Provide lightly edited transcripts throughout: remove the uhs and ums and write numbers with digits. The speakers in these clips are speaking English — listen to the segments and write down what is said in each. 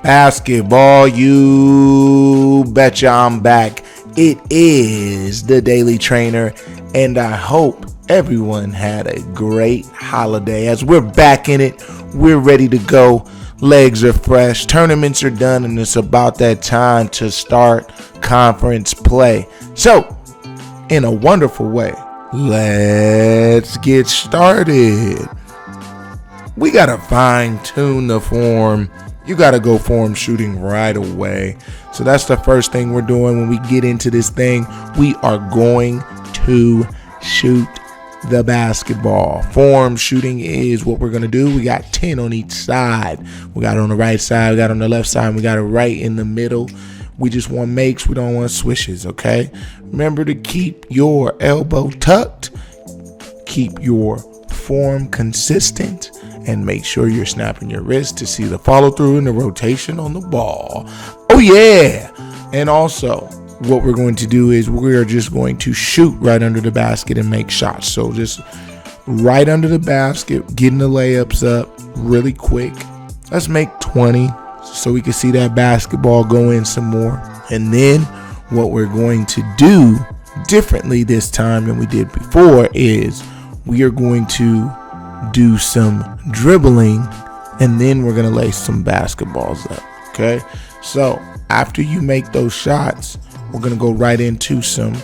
Basketball, you betcha I'm back. It is the Daily Trainer, and I hope everyone had a great holiday. As we're back in it, we're ready to go. Legs are fresh, tournaments are done, and it's about that time to start conference play. So, in a wonderful way, let's get started. We got to fine-tune the form. You got to go form shooting right away. So that's the first thing we're doing when we get into this thing. We are going to shoot the basketball. Form shooting is what we're going to do. We got 10 on each side. We got it on the right side. We got it on the left side. And we got it right in the middle. We just want makes. We don't want swishes, okay? Remember to keep your elbow tucked. Keep your form consistent. And make sure you're snapping your wrist to see the follow through and the rotation on the ball. Oh yeah. And also what we're going to do is we're just going to shoot right under the basket and make shots. So just right under the basket, getting the layups up really quick. Let's make 20 so we can see that basketball go in some more. And then what we're going to do differently this time than we did before is we are going to do some dribbling, and then we're going to lay some basketballs up. Okay, so after you make those shots, we're going to go right into some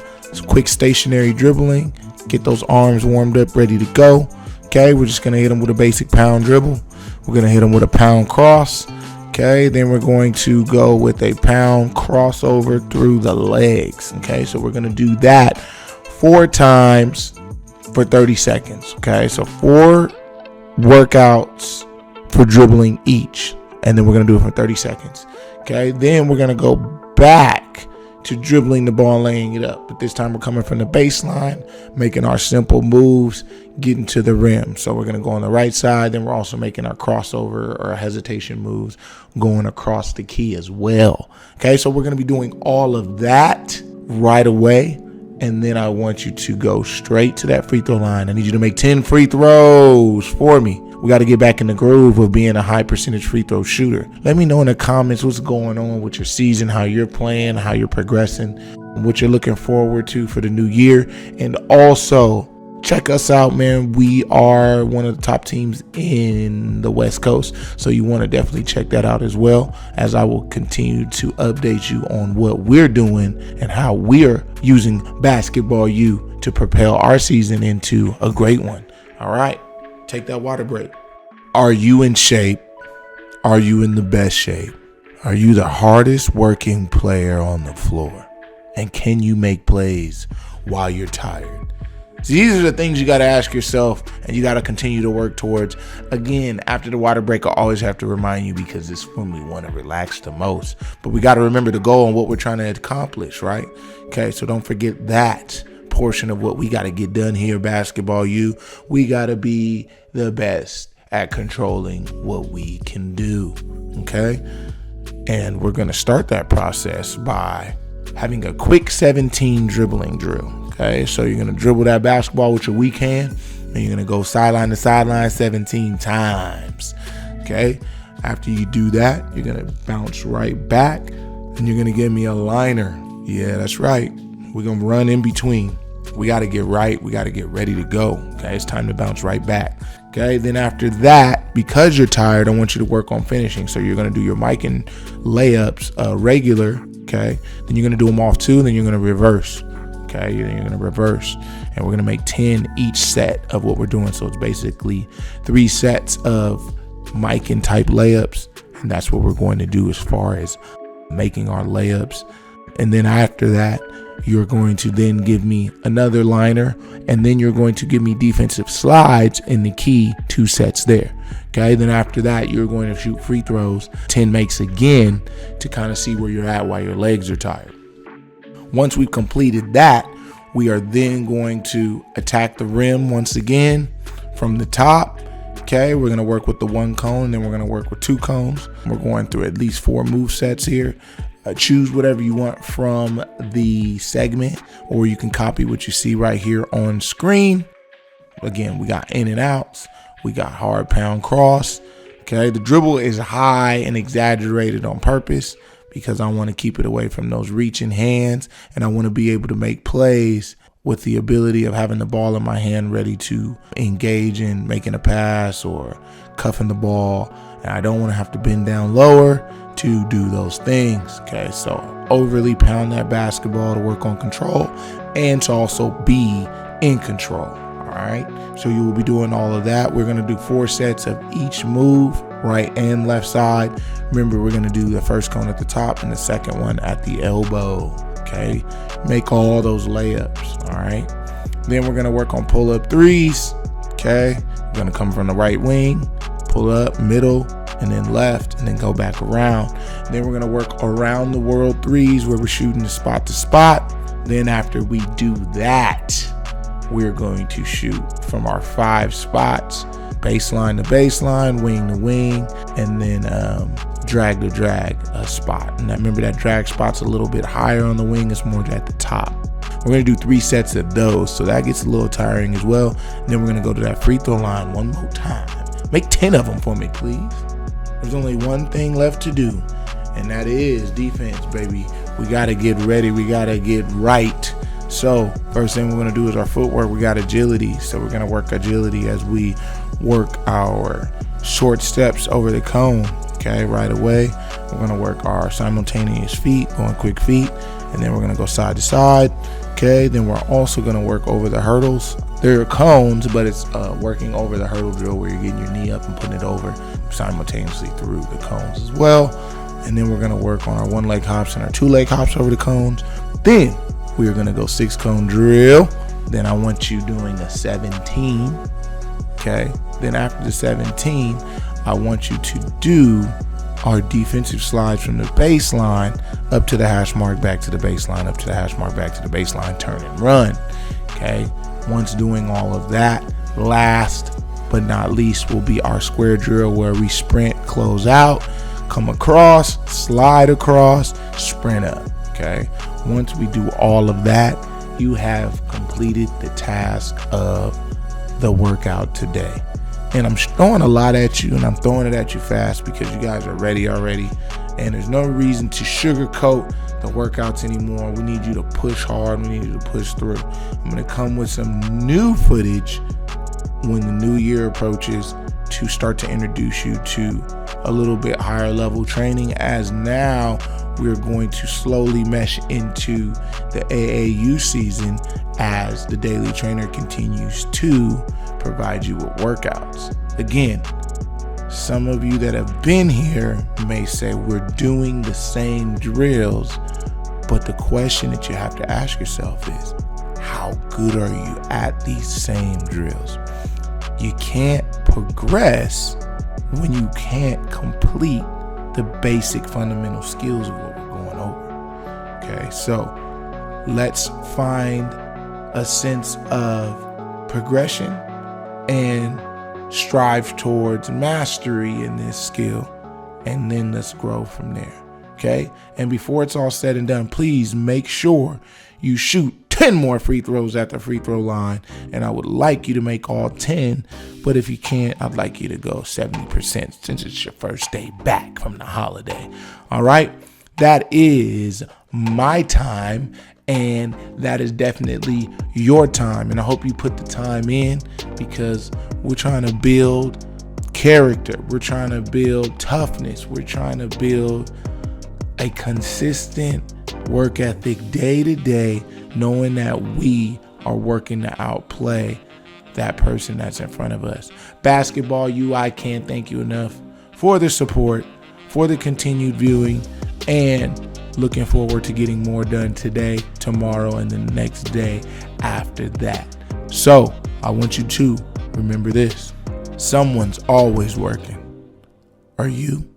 quick stationary dribbling, get those arms warmed up, ready to go. Okay, we're just going to hit them with a basic pound dribble. We're going to hit them with a pound cross. Okay, then we're going to go with a pound crossover through the legs. Okay, so we're going to do that 4 times for 30 seconds. Okay, so 4 workouts for dribbling each, and then we're going to do it for 30 seconds. Okay, then we're going to go back to dribbling the ball and laying it up, but this time we're coming from the baseline, making our simple moves, getting to the rim. So we're going to go on the right side, then we're also making our crossover or hesitation moves going across the key as well. Okay, so we're going to be doing all of that right away. And then I want you to go straight to that free throw line. I need you to make 10 free throws for me. We got to get back in the groove of being a high percentage free throw shooter. Let me know in the comments what's going on with your season, how you're playing, how you're progressing, what you're looking forward to for the new year. And also check us out, man. We are one of the top teams in the West Coast. So you want to definitely check that out as well, as I will continue to update you on what we're doing and how we're using Basketball U to propel our season into a great one. All right, take that water break. Are you in shape? Are you in the best shape? Are you the hardest working player on the floor? And can you make plays while you're tired? So these are the things you got to ask yourself, and you got to continue to work towards. Again, after the water break, I always have to remind you, because it's when we want to relax the most. But we got to remember the goal and what we're trying to accomplish, right? Okay, so don't forget that portion of what we got to get done here, Basketball U. We got to be the best at controlling what we can do, okay? And we're going to start that process by having a quick 17 dribbling drill. Okay, so you're going to dribble that basketball with your weak hand, and you're going to go sideline to sideline 17 times. Okay, after you do that, you're going to bounce right back, and you're going to give me a liner. Yeah, that's right. We're going to run in between. We got to get right. We got to get ready to go. Okay, it's time to bounce right back. Okay, then after that, because you're tired, I want you to work on finishing. So you're going to do your Mikan layups regular. Okay, then you're going to do them off 2, then you're going to reverse. Okay, you're going to reverse, and we're going to make 10 each set of what we're doing. So it's basically 3 sets of Mikan type layups, and that's what we're going to do as far as making our layups. And then after that, you're going to then give me another liner, and then you're going to give me defensive slides in the key 2 sets there. Okay, then after that, you're going to shoot free throws, 10 makes again, to kind of see where you're at while your legs are tired. Once we've completed that, we are then going to attack the rim once again from the top. Okay, we're going to work with the 1 cone, then we're going to work with 2 cones. We're going through at least 4 move sets here. Choose whatever you want from the segment, or you can copy what you see right here on screen. Again, we got in and outs, we got hard pound cross, Okay, the dribble is high and exaggerated on purpose because I want to keep it away from those reaching hands, and I want to be able to make plays with the ability of having the ball in my hand ready to engage in making a pass or cuffing the ball. And I don't want to have to bend down lower to do those things. Okay, so overly pound that basketball to work on control and to also be in control. All right, so you will be doing all of that. We're going to do 4 sets of each move, right and left side. Remember, we're going to do the first cone at the top and the second one at the elbow. Okay, make all those layups. All right, then we're going to work on pull-up threes. Okay, we're going to come from the right wing, pull up, middle, and then left, and then go back around. Then we're going to work around the world threes where we're shooting the spot to spot. Then after we do that, we're going to shoot from our 5 spots, baseline to baseline, wing to wing, and then drag to drag a spot. And remember, that drag spot's a little bit higher on the wing. It's more at the top. We're going to do 3 sets of those, so that gets a little tiring as well. And then we're going to go to that free throw line one more time. Make 10 of them for me, please. There's only one thing left to do, and that is defense, baby. We got to get ready. We got to get right. So first thing we're going to do is our footwork. We got agility. So we're going to work agility as we work our short steps over the cone. Okay, right away. We're going to work our simultaneous feet, going quick feet, and then we're going to go side to side. Okay, then we're also going to work over the hurdles. They're cones, but it's working over the hurdle drill where you're getting your knee up and putting it over simultaneously through the cones as well. And then we're going to work on our 1-leg hops and our 2-leg hops over the cones. Then we are going to go 6-cone drill. Then I want you doing a 17. Okay, then after the 17, I want you to do our defensive slides from the baseline up to the hash mark, back to the baseline, up to the hash mark, back to the baseline, turn and run. Okay, once doing all of that, last but not least will be our square drill where we sprint, close out, come across, slide across, sprint up. Okay, once we do all of that, you have completed the task of the workout today. And I'm throwing a lot at you, and I'm throwing it at you fast because you guys are ready already. And there's no reason to sugarcoat the workouts anymore. We need you to push hard. We need you to push through. I'm going to come with some new footage when the new year approaches to start to introduce you to a little bit higher level training, as now we're going to slowly mesh into the AAU season as the Daily Trainer continues to provide you with workouts. Again, some of you that have been here may say we're doing the same drills, but the question that you have to ask yourself is, how good are you at these same drills? You can't progress when you can't complete the basic fundamental skills of what we're going over. Okay, so let's find a sense of progression and strive towards mastery in this skill, and then let's grow from there. Okay, and before it's all said and done, please make sure you shoot 10 more free throws at the free throw line, and I would like you to make all 10, but if you can't, I'd like you to go 70% since it's your first day back from the holiday. All right, that is my time, and that is definitely your time, and I hope you put the time in, because we're trying to build character, we're trying to build toughness, we're trying to build a consistent work ethic day to day, knowing that we are working to outplay that person that's in front of us. Basketball U, I can't thank you enough for the support, for the continued viewing, and looking forward to getting more done today, tomorrow, and the next day after that. So I want you to remember this: someone's always working. Are you?